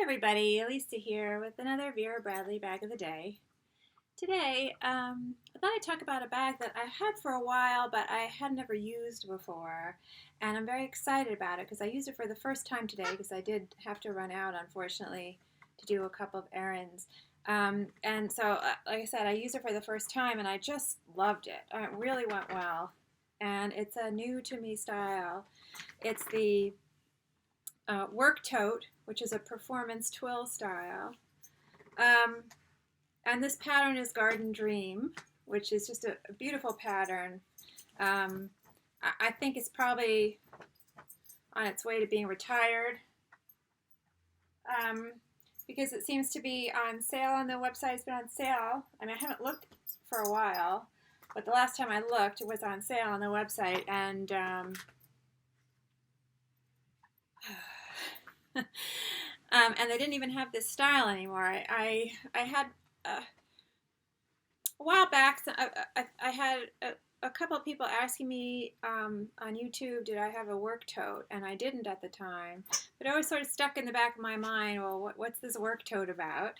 Everybody, Lisa here with another Vera Bradley bag of the day. Today, I thought I'd talk about a bag that I had for a while, but I had never used before, and I'm very excited about it because I used it for the first time today because I did have to run out, unfortunately, to do a couple of errands. Like I said, I used it for the first time, and I just loved it. It really went well, and it's a new to me style. It's the Work Tote, which is a performance twill style. And this pattern is Garden Dream, which is just a beautiful pattern. I think it's probably on its way to being retired because it seems to be on sale on the website. It's been on sale. I mean, I haven't looked for a while, but the last time I looked, it was on sale on the website, and and they didn't even have this style anymore. I had a while back. I had a couple of people asking me on YouTube, did I have a work tote, and I didn't at the time. But it always sort of stuck in the back of my mind. Well, what's this work tote about?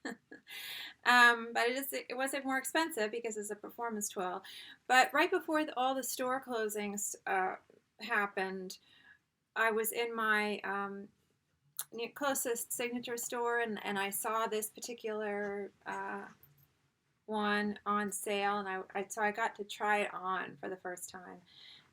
But it wasn't more expensive because it's a performance twill. But right before all the store closings happened, I was in my closest signature store, and I saw this particular one on sale, and so I got to try it on for the first time.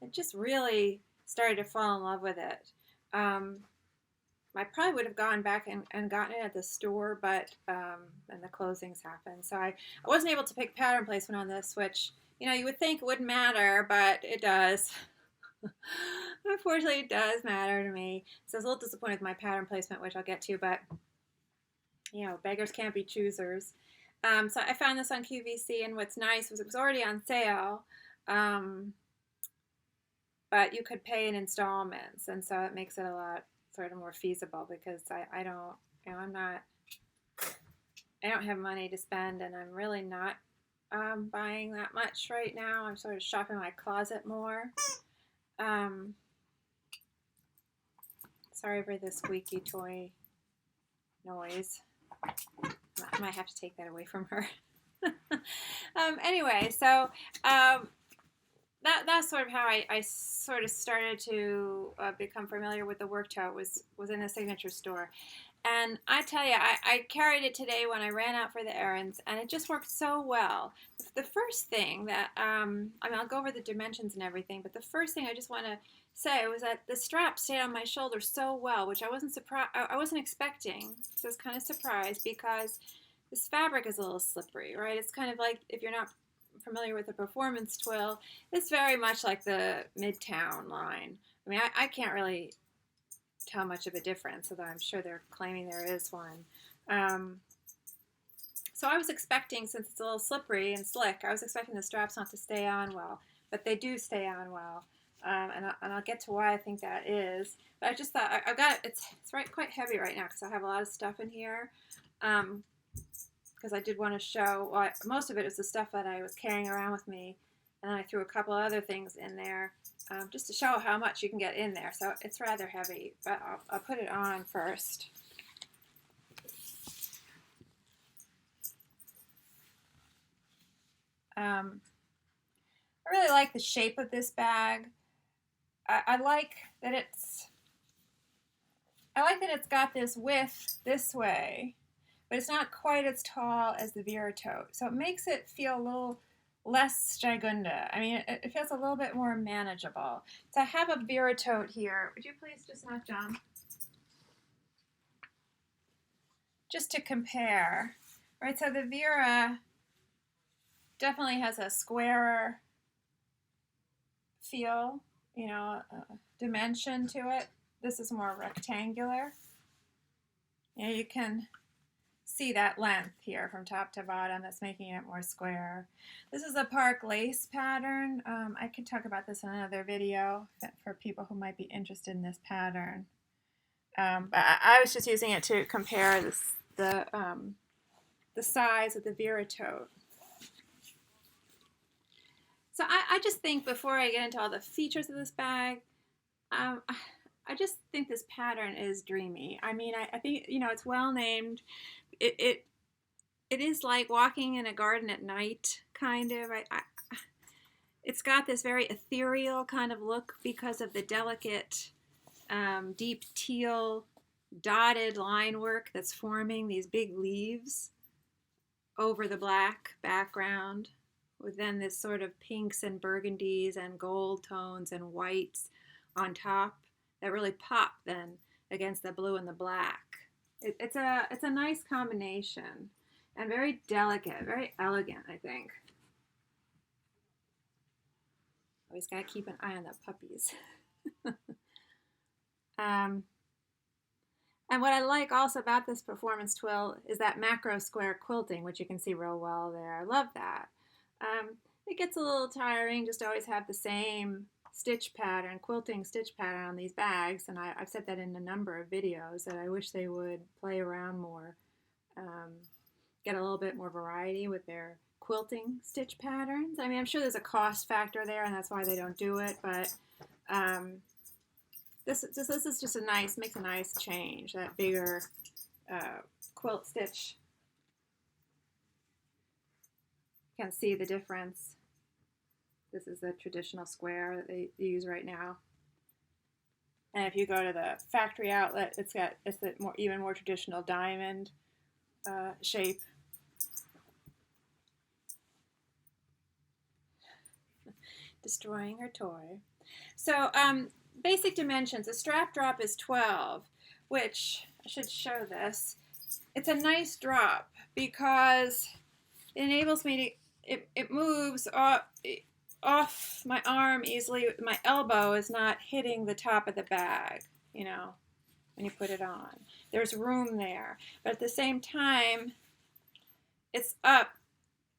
It just really started to fall in love with it. I probably would have gone back and gotten it at the store, but and the closings happened, so I wasn't able to pick pattern placement on this, which you would think it wouldn't matter, but it does. Unfortunately, it does matter to me. So I was a little disappointed with my pattern placement, which I'll get to, but beggars can't be choosers. So I found this on QVC, and what's nice was it was already on sale, but you could pay in installments, and so it makes it a lot sort of more feasible because I don't have money to spend, and I'm really not buying that much right now. I'm sort of shopping my closet more. Sorry for the squeaky toy noise. I might have to take that away from her. Anyway, so that's sort of how I sort of started to become familiar with the work tote was in the signature store. And I tell you, I carried it today when I ran out for the errands, and it just worked so well. The first thing that, I'll go over the dimensions and everything, but the first thing I just want to say was that the strap stayed on my shoulder so well, which I wasn't expecting. So I was kind of surprised because this fabric is a little slippery, right? It's kind of like, if you're not familiar with the performance twill, it's very much like the Midtown line. I mean, I can't really tell much of a difference, although I'm sure they're claiming there is one. So I was expecting, since it's a little slippery and slick, I was expecting the straps not to stay on well, but they do stay on well. And I'll get to why I think that is. But I just thought I've got it's quite heavy right now because I have a lot of stuff in here. Because I did want to show. Well, most of it is the stuff that I was carrying around with me, and then I threw a couple other things in there just to show how much you can get in there. So it's rather heavy, but I'll put it on first. I really like the shape of this bag. I like that it's got this width this way, but it's not quite as tall as the Vera tote. So it makes it feel a little less Strigunda. I mean, it feels a little bit more manageable. So I have a Vera tote here. Would you please just not jump? Just to compare, right? So the Vera definitely has a squarer feel, dimension to it. This is more rectangular. You can see that length here from top to bottom that's making it more square. This is a park lace pattern. I could talk about this in another video for people who might be interested in this pattern. But I was just using it to compare the size of the Vera tote. So I just think before I get into all the features of this bag, I just think this pattern is dreamy. I mean, I think, it's well named. It it is like walking in a garden at night, kind of. It's got this very ethereal kind of look because of the delicate, deep teal dotted line work that's forming these big leaves over the black background, with then this sort of pinks and burgundies and gold tones and whites on top that really pop then against the blue and the black. It's a nice combination and very delicate, very elegant, I think. Always got to keep an eye on the puppies. And what I like also about this performance twill is that macro square quilting, which you can see real well there. I love that. It gets a little tiring just to always have the same stitch pattern, quilting stitch pattern on these bags, and I've said that in a number of videos that I wish they would play around more, get a little bit more variety with their quilting stitch patterns. I mean, I'm sure there's a cost factor there, and that's why they don't do it, but this is just makes a nice change, that bigger quilt stitch. You can see the difference. This is the traditional square that they use right now. And if you go to the factory outlet, it's the even more traditional diamond shape. Destroying her toy. So basic dimensions. A strap drop is 12, which I should show this. It's a nice drop because it enables me to, it moves off my arm easily. My elbow is not hitting the top of the bag, when you put it on. There's room there. But at the same time, it's up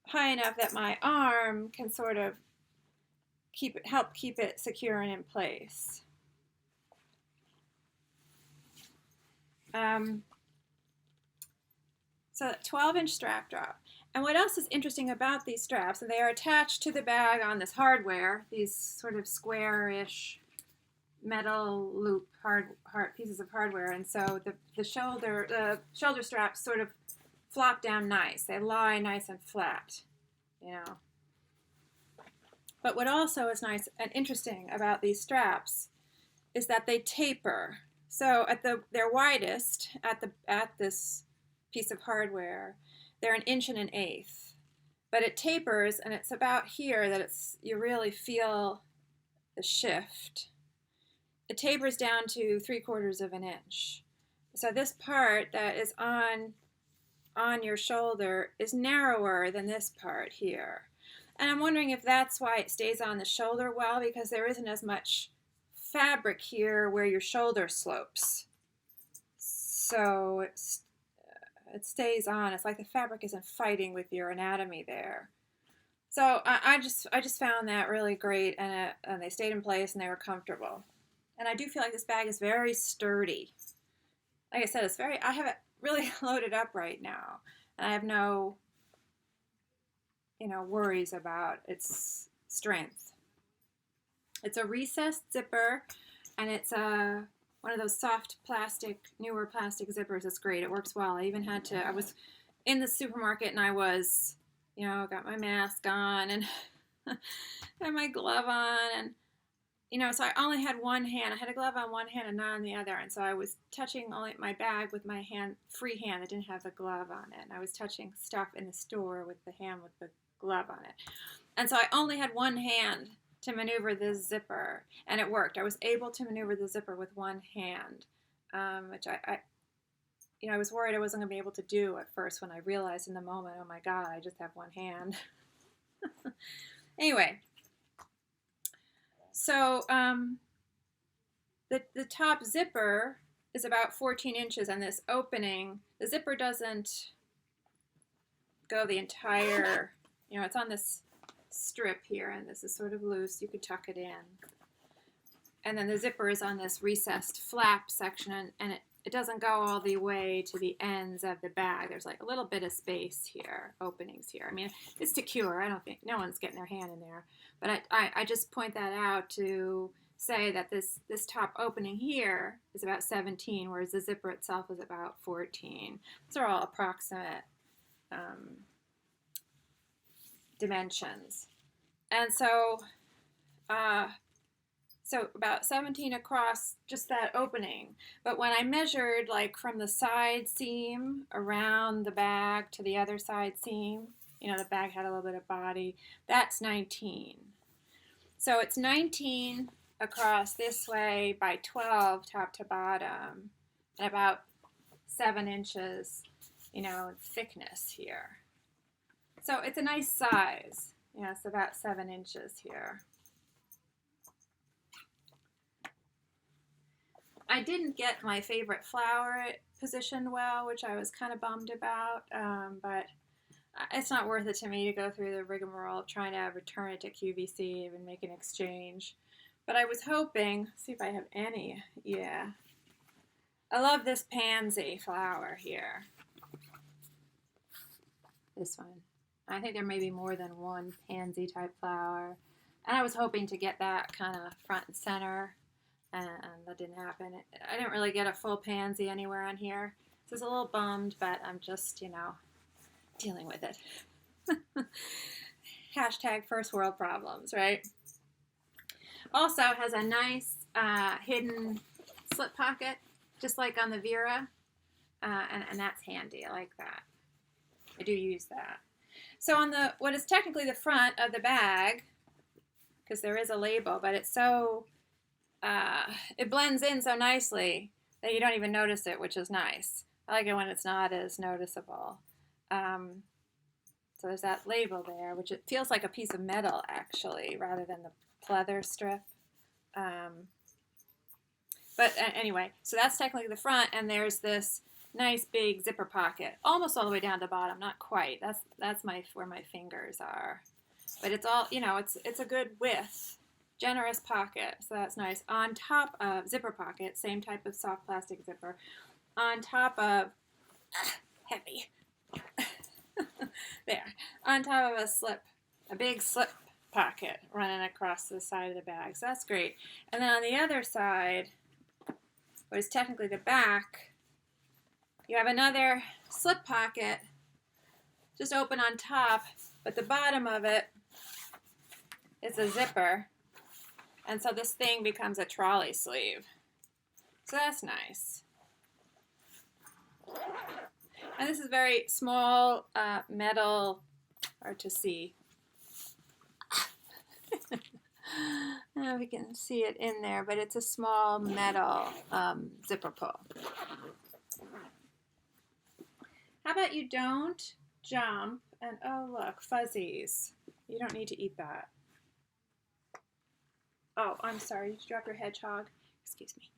high enough that my arm can sort of help keep it secure and in place. So 12-inch strap drop. And what else is interesting about these straps? So they are attached to the bag on this hardware, these sort of square-ish metal loop hard pieces of hardware. And so the shoulder straps sort of flop down nice. They lie nice and flat, But what also is nice and interesting about these straps is that they taper. So at their widest at this piece of hardware, they're 1 1/8 inches. But it tapers, and it's about here that you really feel the shift. It tapers down to 3/4 inch. So this part that is on your shoulder is narrower than this part here. And I'm wondering if that's why it stays on the shoulder well, because there isn't as much fabric here where your shoulder slopes. So it stays on. It's like the fabric isn't fighting with your anatomy there. So I just found that really great, and they stayed in place and they were comfortable. And I do feel like this bag is very sturdy. Like I said, I have it really loaded up right now, and I have no worries about its strength. It's a recessed zipper, and it's one of those soft newer plastic zippers. It's great. It works well. I was in the supermarket, and I was, got my mask on and had my glove on, and so I only had one hand. I had a glove on one hand and not on the other, and so I was touching only my bag with my free hand that didn't have the glove on it, and I was touching stuff in the store with the hand with the glove on it. And so I only had one hand to maneuver this zipper, and it worked. I was able to maneuver the zipper with one hand, which I was worried I wasn't going to be able to do at first when I realized in the moment, oh my God, I just have one hand. Anyway, so the top zipper is about 14 inches, and this opening, the zipper doesn't go the entire, it's on this strip here, and this is sort of loose. You could tuck it in. And then the zipper is on this recessed flap section, and it doesn't go all the way to the ends of the bag. There's like a little bit of space here, openings here. I mean, it's secure. I don't think no one's getting their hand in there. But I just point that out to say that this top opening here is about 17, whereas the zipper itself is about 14. Those are all approximate dimensions. And so about 17 across just that opening. But when I measured like from the side seam around the bag to the other side seam, the bag had a little bit of body, that's 19. So it's 19 across this way by 12 top to bottom, and about 7 inches, thickness here. So it's a nice size. It's about 7 inches here. I didn't get my favorite flower positioned well, which I was kind of bummed about, but it's not worth it to me to go through the rigmarole of trying to return it to QVC and make an exchange. But I was hoping, see if I have any, yeah. I love this pansy flower here. This one. I think there may be more than one pansy type flower. And I was hoping to get that kind of front and center. And that didn't happen. I didn't really get a full pansy anywhere on here. So I was a little bummed, but I'm just, dealing with it. Hashtag first world problems, right? Also has a nice hidden slip pocket, just like on the Vera. And that's handy. I like that. I do use that. So on what is technically the front of the bag, because there is a label, but it's so... it blends in so nicely that you don't even notice it, which is nice. I like it when it's not as noticeable. So there's that label there, which it feels like a piece of metal, actually, rather than the pleather strip. But anyway, so that's technically the front, and there's this nice big zipper pocket, almost all the way down to the bottom, not quite. That's where my fingers are. But it's all, it's a good width. Generous pocket, so that's nice. On top of zipper pocket, same type of soft plastic zipper. On top of heavy. There. On top of a big slip pocket running across the side of the bag. So that's great. And then on the other side, what is technically the back, you have another slip pocket just open on top, but the bottom of it is a zipper. And so this thing becomes a trolley sleeve. So that's nice. And this is very small metal, hard to see. I don't know if you can see it in there, but it's a small metal zipper pull. How about you don't jump and, oh look, fuzzies. You don't need to eat that. Oh, I'm sorry. Did you drop your hedgehog? Excuse me.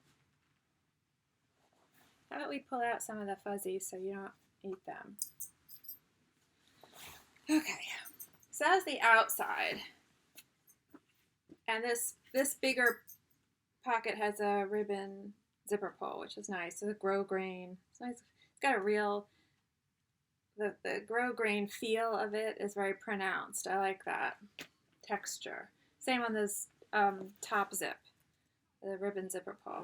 How about we pull out some of the fuzzies so you don't eat them? Okay. So that's the outside. And this bigger pocket has a ribbon zipper pull, which is nice. So the grosgrain. It's nice. It's got a real... The grosgrain feel of it is very pronounced. I like that texture. Same on this top zip, the ribbon zipper pull.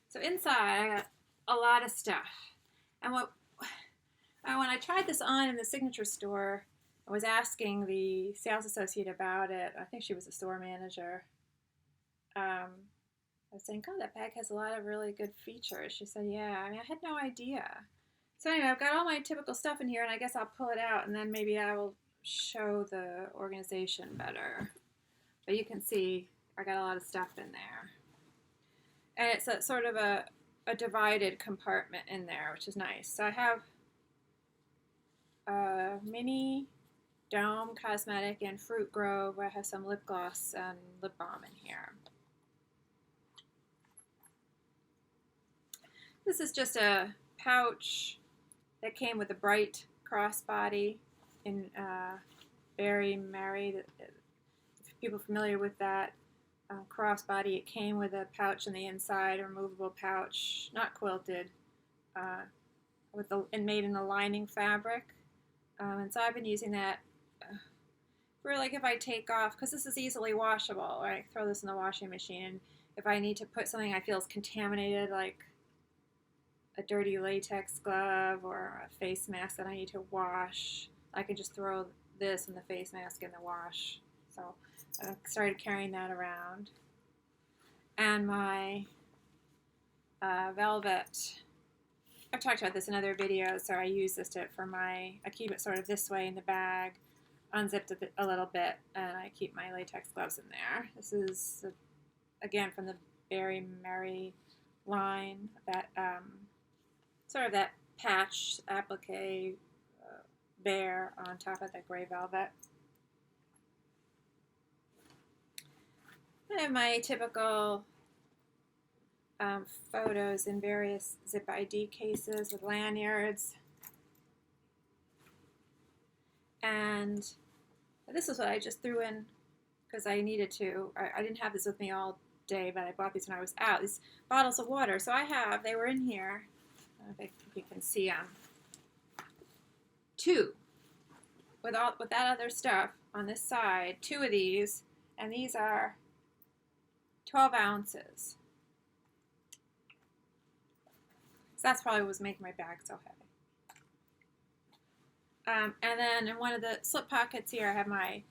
So inside, I got a lot of stuff. And when I tried this on in the signature store, I was asking the sales associate about it. I think she was the store manager. I was saying, God, that bag has a lot of really good features. She said, yeah. I mean, I had no idea. So anyway, I've got all my typical stuff in here, and I guess I'll pull it out, and then maybe I will show the organization better. But you can see I got a lot of stuff in there. And it's a sort of a divided compartment in there, which is nice. So I have a mini Dome Cosmetic and Fruit Grove. I have some lip gloss and lip balm in here. This is just a pouch that came with a bright crossbody in Berry Mary. If people are familiar with that crossbody, it came with a pouch on the inside, a removable pouch, not quilted, and made in the lining fabric. And so I've been using that for like if I take off, because this is easily washable, right? Throw this in the washing machine. And if I need to put something I feel is contaminated, like a dirty latex glove or a face mask that I need to wash, I can just throw this and the face mask in the wash. So I started carrying that around. And my velvet, I've talked about this in other videos, so I use this I keep it sort of this way in the bag, unzipped it a little bit, and I keep my latex gloves in there. This is, again, from the Berry Merry line, that sort of that patch applique bear on top of the gray velvet. I have my typical photos in various zip ID cases with lanyards. And this is what I just threw in because I needed to. I didn't have this with me all day, but I bought these when I was out. These bottles of water. So they were in here. I don't know if you can see them. 2 with that other stuff on this side. 2 of these, and these are 12 ounces. So that's probably what was making my bag so heavy. And then in one of the slip pockets here, I have my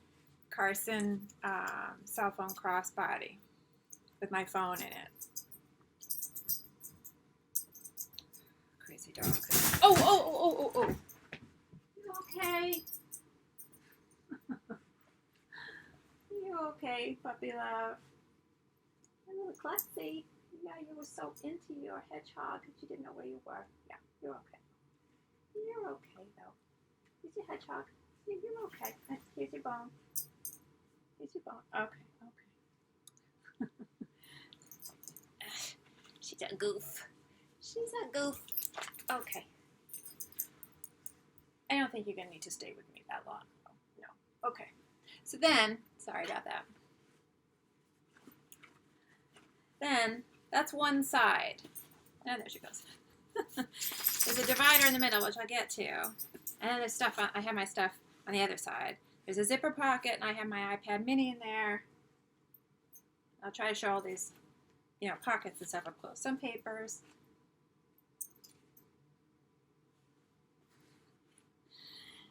Carson cell phone crossbody with my phone in it. Crazy dog. Oh. You okay? You okay, puppy love? A little klutzy. Yeah, you were so into your hedgehog that you didn't know where you were. Yeah, you're okay. You're okay, though. Here's your hedgehog. You're okay. Here's your bone. Here's your bone. Okay. She's a goof. She's a goof. Okay. I don't think you're going to need to stay with me that long. No. Okay. So then, sorry about that. Then, that's one side. And there she goes. There's a divider in the middle, which I'll get to. And then there's stuff, I have my stuff on the other side. There's a zipper pocket, and I have my iPad mini in there. I'll try to show all these, pockets and stuff up close. Some papers.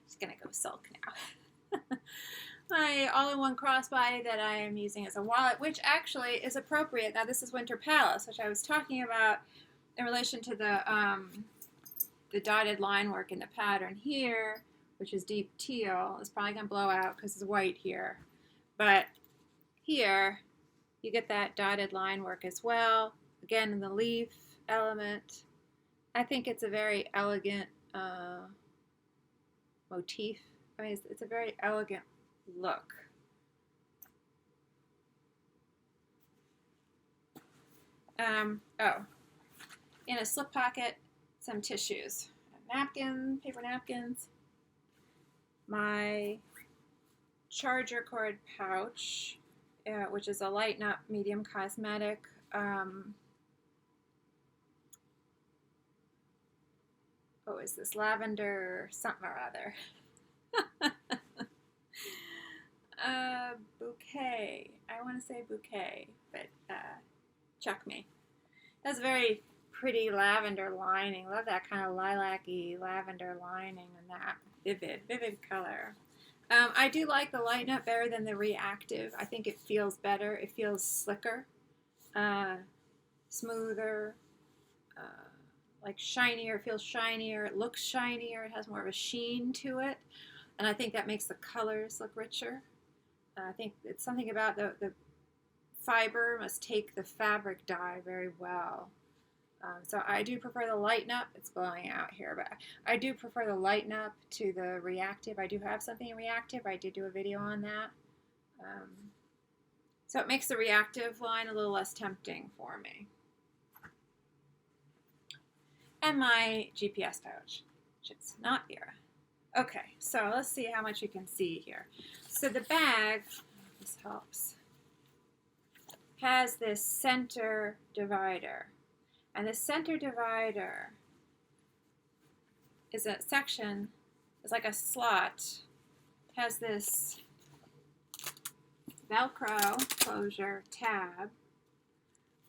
Just gonna go sulk now. My all-in-one crossbody that I am using as a wallet, which actually is appropriate. Now this is Winter Palace, which I was talking about in relation to the dotted line work in the pattern here, which is deep teal. It's probably going to blow out because it's white here. But here, you get that dotted line work as well. Again, in the leaf element. I think it's a very elegant motif. I mean, it's a very elegant look. In a slip pocket, some tissues, paper napkins, my charger cord pouch, which is a Lighten Up medium cosmetic. Is this lavender something or other? Bouquet. I want to say bouquet, but chuck me. That's a very pretty lavender lining. Love that kind of lilac-y lavender lining and that vivid color. I do like the Lighten Up better than the Reactive. I think it feels better. It feels slicker, smoother, like shinier. It feels shinier. It looks shinier. It has more of a sheen to it. And I think that makes the colors look richer. I think it's something about the fiber must take the fabric dye very well. So I do prefer the Lighten Up. It's blowing out here, but I do prefer the Lighten Up to the Reactive. I do have something Reactive. I did do a video on that. So it makes the Reactive line a little less tempting for me. And my GPS pouch, which is not Vera. Okay, so let's see how much you can see here. So the bag, this helps, has this center divider. And the center divider is a section, it's like a slot, has this Velcro closure tab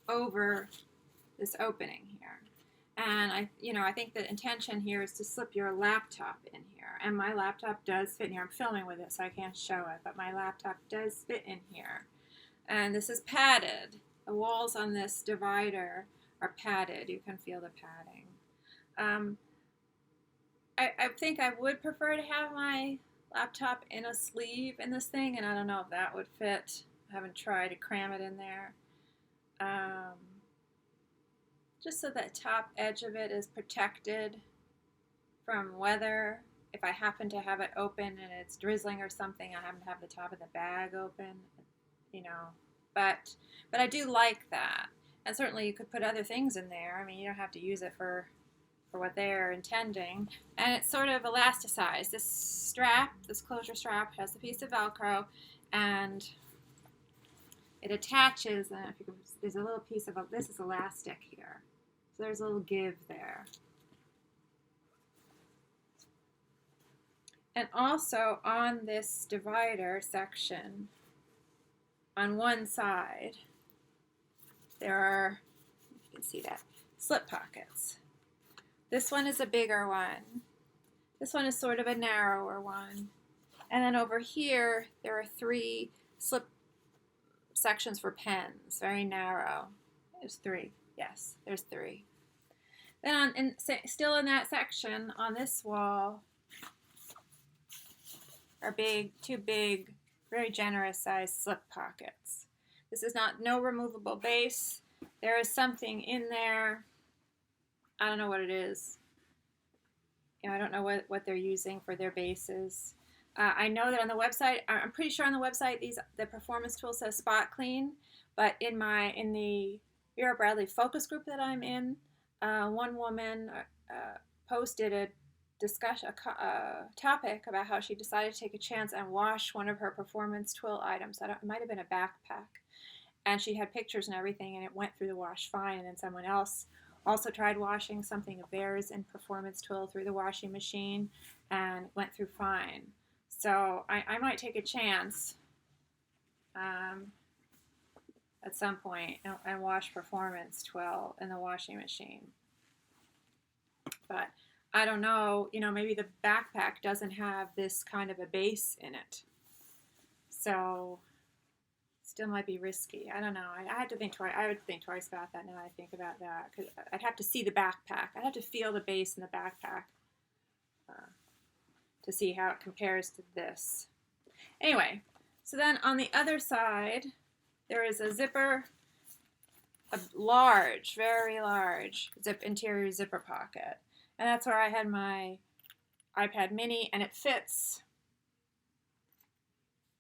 over this opening here. And I think the intention here is to slip your laptop in here. And my laptop does fit in here. I'm filming with it, so I can't show it, but my laptop does fit in here. And this is padded. The walls on this divider are padded. You can feel the padding. I think I would prefer to have my laptop in a sleeve in this thing, and I don't know if that would fit. I haven't tried to cram it in there. Just so the top edge of it is protected from weather. If I happen to have it open and it's drizzling or something, I happen to have the top of the bag open, But I do like that. And certainly you could put other things in there. I mean, you don't have to use it for what they're intending. And it's sort of elasticized. This strap, this closure strap, has a piece of Velcro, and it attaches, and if you can, there's a little piece of, this is elastic here. So there's a little give there. And also on this divider section, on one side, there are, you can see that, slip pockets. This one is a bigger one. This one is sort of a narrower one. And then over here, there are 3 slip sections for pens, very narrow. There's 3. Yes, there's 3. Then still in that section, on this wall, are 2 big, very generous sized slip pockets. This is no removable base. There is something in there. I don't know what it is. I don't know what they're using for their bases. I know that on the website, I'm pretty sure on the website, the performance tool says spot clean, but in the Vera Bradley focus group that I'm in, one woman posted a topic about how she decided to take a chance and wash one of her performance twill items. It might have been a backpack, and she had pictures and everything, and it went through the wash fine. And then someone else also tried washing something of theirs in performance twill through the washing machine, and went through fine. So I might take a chance at some point and wash performance twill in the washing machine. But I don't know, maybe the backpack doesn't have this kind of a base in it. So still might be risky. I don't know. I had to think twice. I would think twice about that now that I think about that, because I'd have to see the backpack. I'd have to feel the base in the backpack to see how it compares to this. Anyway, so then on the other side, there is a zipper, a large, very large interior zipper pocket. And that's where I had my iPad mini, and it fits.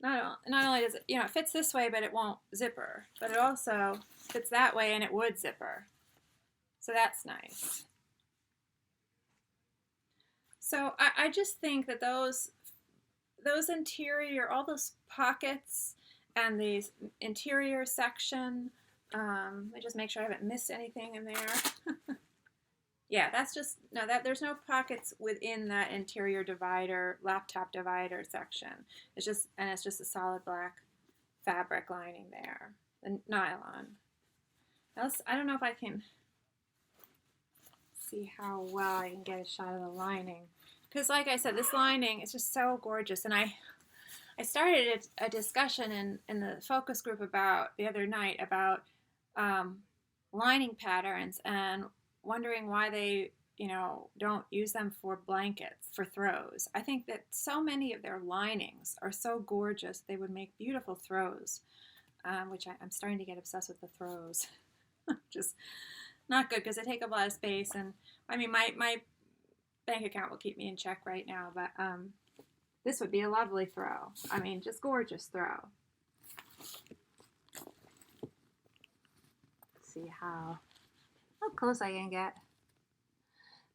Not only does it, it fits this way, but it won't zipper. But it also fits that way, and it would zipper. So that's nice. So I just think that those interior, all those pockets and the interior section, let me just make sure I haven't missed anything in there. Yeah, that's just, there's no pockets within that interior divider, laptop divider section. It's just a solid black fabric lining there, the nylon. I don't know if I can see how well I can get a shot of the lining. Because like I said, this lining is just so gorgeous. And I started a discussion in the focus group the other night about lining patterns and wondering why they, don't use them for blankets, for throws. I think that so many of their linings are so gorgeous, they would make beautiful throws, which I'm starting to get obsessed with the throws. Just not good because they take up a lot of space. And I mean, my bank account will keep me in check right now, but this would be a lovely throw. I mean, just gorgeous throw. Let's see how close I can get.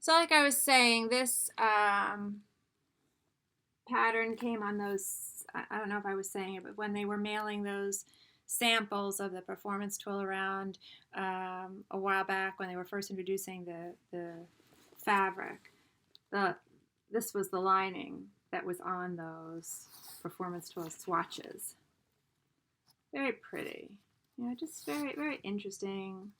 So like I was saying, this pattern came on those, I don't know if I was saying it, but when they were mailing those samples of the performance twill around a while back when they were first introducing the fabric, this was the lining that was on those performance twill swatches. Very pretty. You know, just very, very interesting.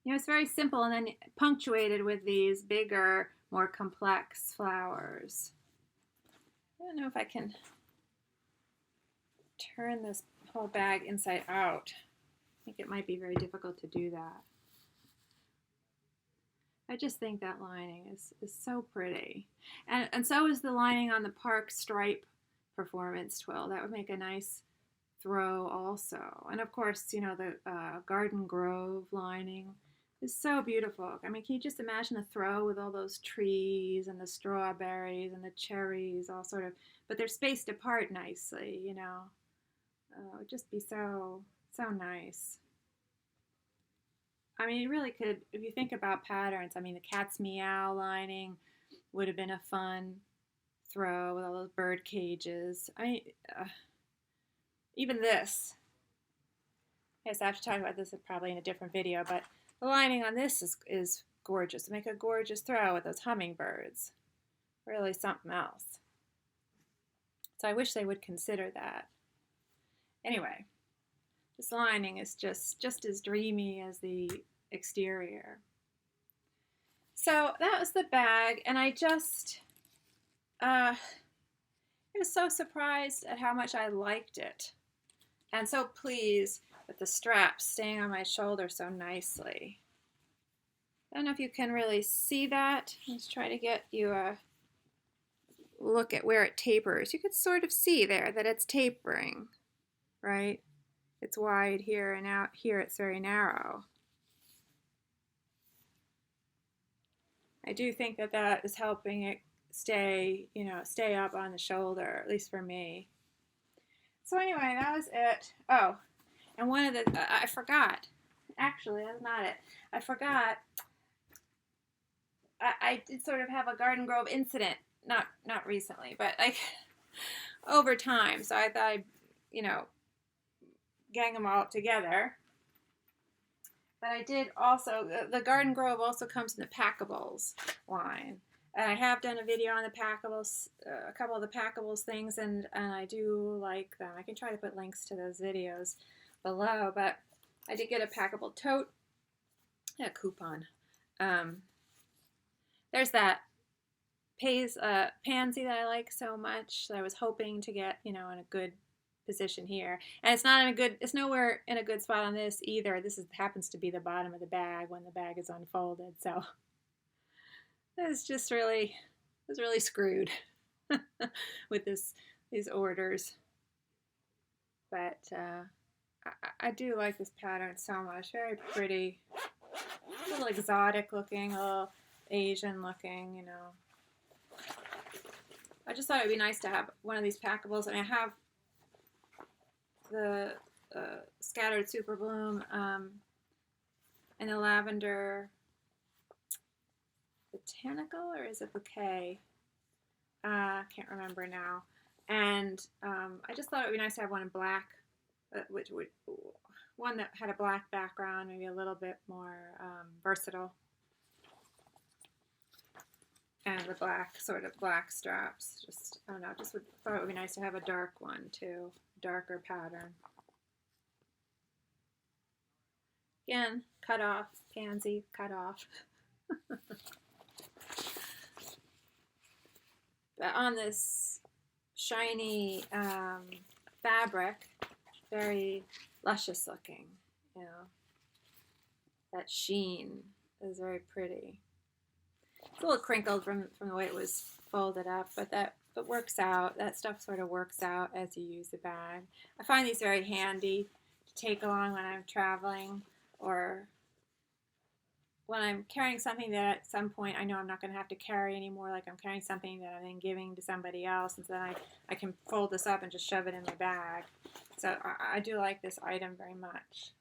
You know, it's very simple and then punctuated with these bigger, more complex flowers. I don't know if I can turn this whole bag inside out. I think it might be very difficult to do that. I just think that lining is so pretty. And so is the lining on the Park Stripe Performance Twill. That would make a nice throw also. And of course, you know, the Garden Grove lining is so beautiful. I mean, can you just imagine a throw with all those trees and the strawberries and the cherries all sort of, but they're spaced apart nicely, you know. It would just be so nice. I mean, you really could, if you think about patterns, I mean, the cat's meow lining would have been a fun throw with all those bird cages. I mean, even this. Yes, I have to talk about this probably in a different video, but the lining on this is gorgeous. Make a gorgeous throw with those hummingbirds. Really something else. So I wish they would consider that. Anyway, this lining is just as dreamy as the exterior. So that was the bag, and I was so surprised at how much I liked it, and so pleased with the straps staying on my shoulder so nicely. I don't know if you can really see that. Let's try to get you a look at where it tapers. You could sort of see there that it's tapering, right? It's wide here, and out here it's very narrow. I do think that that is helping it stay up on the shoulder, at least for me. So anyway, that was it. Oh, and one of the, I forgot. Actually, that's not it. I forgot. I did sort of have a Garden Grove incident, not recently, but like over time. So I thought I'd, gang them all together. But I did also, the Garden Grove also comes in the Packables line. And I have done a video on the Packables, a couple of the Packables things, and I do like them. I can try to put links to those videos below, but I did get a Packable tote, a coupon. There's that pansy that I like so much that I was hoping to get, in a good position here, and it's nowhere in a good spot on this either. This happens to be the bottom of the bag when the bag is unfolded, so it's just really screwed with these orders. But I do like this pattern so much. Very pretty, a little exotic looking, a little Asian looking, I just thought it would be nice to have one of these Packables, and I have the scattered super bloom and the lavender botanical, or is it bouquet? Can't remember now. And I just thought it would be nice to have one in black, one that had a black background, maybe a little bit more versatile. And the black straps. Just, I don't know, thought it would be nice to have a dark one too. Darker pattern. Again, cut off, pansy, cut off. But on this shiny fabric, very luscious looking, that sheen is very pretty. It's a little crinkled from the way it was folded up, but that works out. That stuff sort of works out as you use the bag. I find these very handy to take along when I'm traveling, or when I'm carrying something that at some point I know I'm not going to have to carry anymore, like I'm carrying something that I'm then giving to somebody else, and then I can fold this up and just shove it in my bag. So I do like this item very much.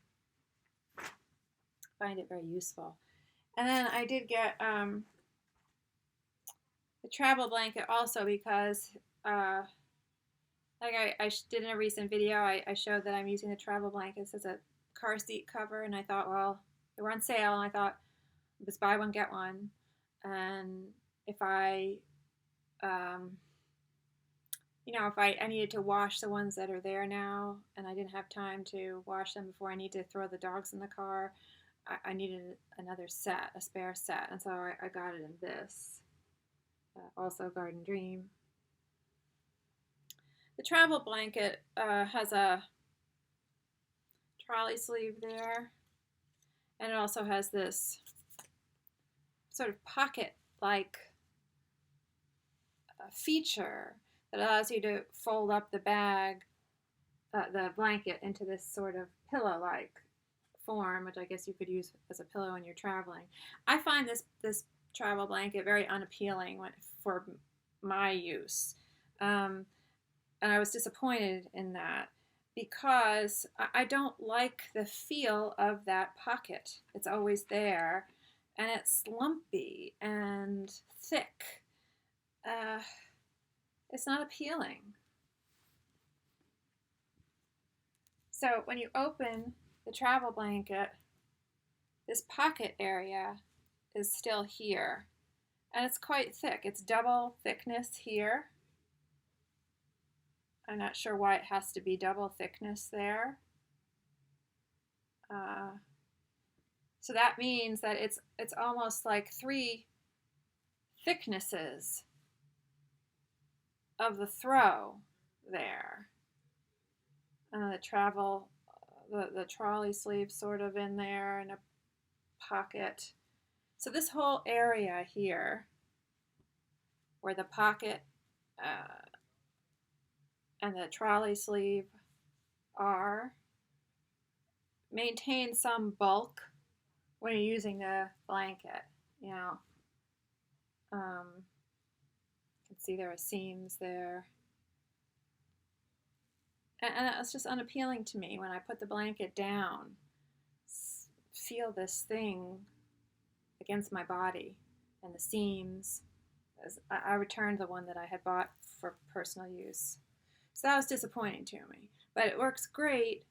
I find it very useful. And then I did get the travel blanket also, because like I did in a recent video, I showed that I'm using the travel blankets as a car seat cover, and I thought, well, they were on sale, and I thought, let's buy one, get one. And if I you know, if I needed to wash the ones that are there now and I didn't have time to wash them before I need to throw the dogs in the car, I needed another set, a spare set. And so I got it in this. Also Garden Dream. The travel blanket has a trolley sleeve there. And it also has this sort of pocket-like feature that allows you to fold up the blanket into this sort of pillow-like form, which I guess you could use as a pillow when you're traveling. I find this travel blanket very unappealing for my use, and I was disappointed in that because I don't like the feel of that pocket. It's always there, and it's lumpy and thick. It's not appealing. So when you open the travel blanket, this pocket area is still here, and it's quite thick. It's double thickness here. I'm not sure why it has to be double thickness there. So that means that it's almost like 3 thicknesses of the throw there. The trolley sleeve sort of in there, and a pocket. So this whole area here, where the pocket and the trolley sleeve are, maintain some bulk when you're using the blanket. You know, you can see there are seams there. And it was just unappealing to me when I put the blanket down. Feel this thing against my body and the seams. I returned the one that I had bought for personal use. So that was disappointing to me. But it works great.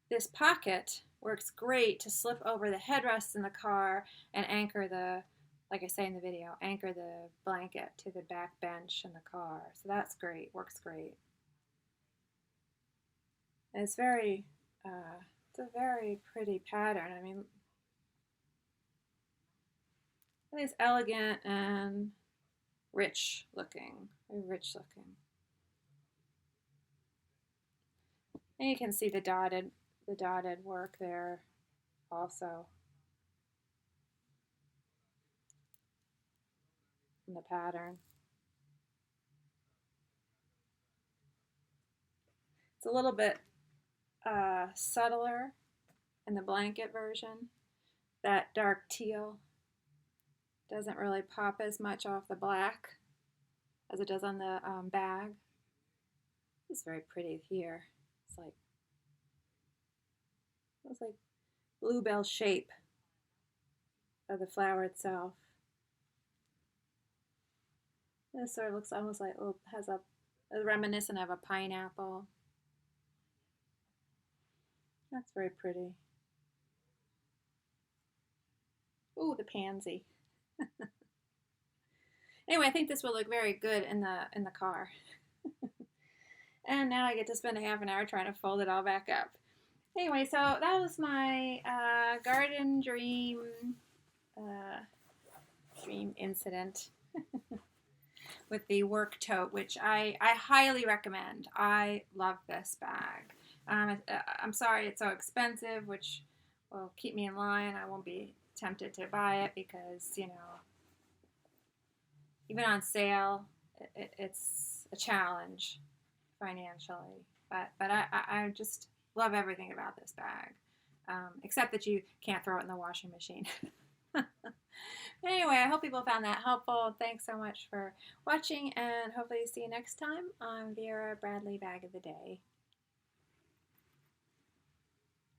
This pocket works great to slip over the headrests in the car and anchor like I say in the video, anchor the blanket to the back bench in the car. So that's great, works great. And it's a very pretty pattern. I mean, it's elegant and rich looking, very rich looking. And you can see the dotted work there also in the pattern. It's a little bit subtler in the blanket version. That dark teal doesn't really pop as much off the black as it does on the bag. It's very pretty here. It's like bluebell shape of the flower itself. This sort of looks almost like, has a reminiscent of a pineapple. That's very pretty. Ooh, the pansy. Anyway, I think this will look very good in the car. And now I get to spend a half an hour trying to fold it all back up. Anyway, so that was my garden dream incident with the work tote, which I highly recommend. I love this bag. I'm sorry it's so expensive, which will keep me in line. I won't be tempted to buy it because, you know, even on sale, it's a challenge financially. But I just love everything about this bag, except that you can't throw it in the washing machine. Anyway, I hope people found that helpful. Thanks so much for watching, and hopefully see you next time on Vera Bradley Bag of the Day.